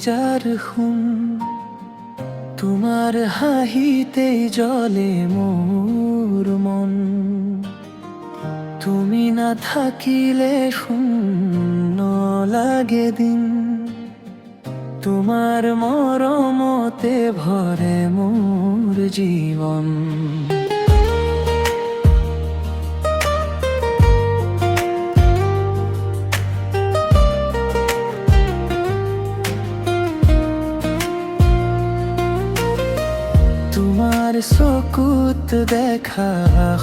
যার হুম, তোমার হাহিতে জলে মোর মন। তুমি না থাকিলে শূন্য লাগে দিন, তোমার মরমতে ভরে মোর জীবন। তোমার চকুত দেখা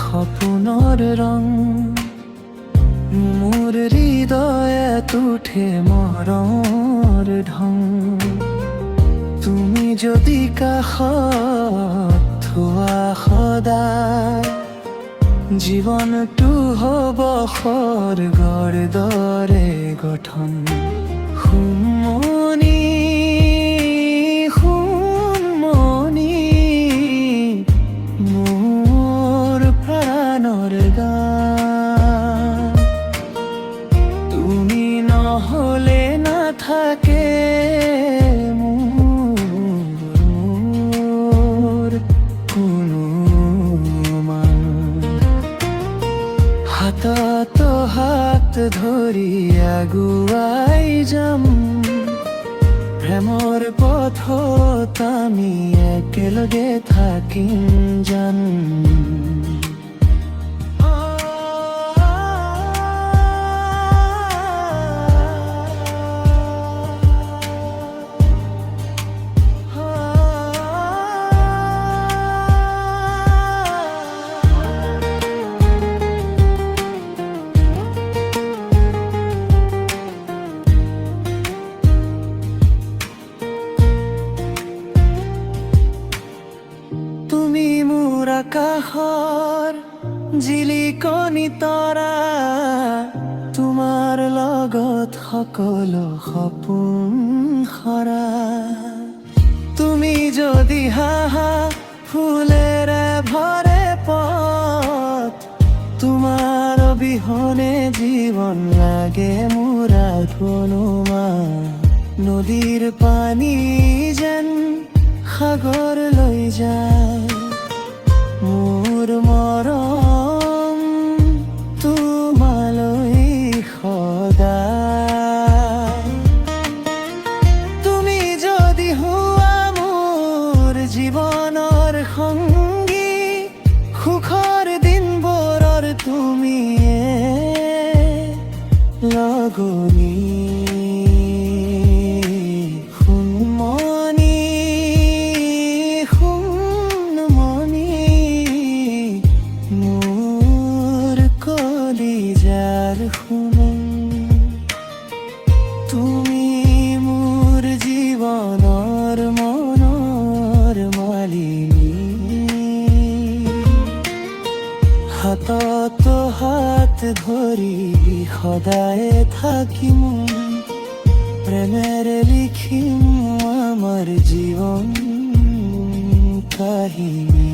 সপোনৰ ৰং, মোৰ হৃদয়ত উঠে মৰৰ ঢং। তুমি যদি কাষত থোৱা সদায়, জীৱনটো হ'ব স্বৰ্গৰ দৰে গঠন। সুমনি সুমনি মোৰ প্ৰাণৰ গান, তুমি নহ'লে নাথাকে মোৰ কোনো মান। হাতত হাত ধৰি আগুৱাই যাম, প্ৰেমৰ পথত আমি একেলগে থাকিম জান। তুমি মোৰ আকাশৰ জিলিকনি তৰা, তোমাৰ লগত সকলো সপোন সৰা। তুমি যদি হাহা ফুলেৰে ভৰে পথ, তোমাৰ অবিহনে জীৱন লাগে মোৰ অনুমান। নদীৰ পানী যেন সাগৰ লৈ যায়, মোৰ মৰম তোমালৈ সদায়। তুমি যদি হোৱা মোৰ জীৱনৰ সংগী, সুখৰ দিনবোৰৰ তুমিয়ে লগনী। তুমি মোৰ জীৱনৰ মনৰ মালিনী, হাতত হাত ধৰি সদায় থাকিম, প্ৰেমেৰে লিখিম আমাৰ জীৱন কাহিনী।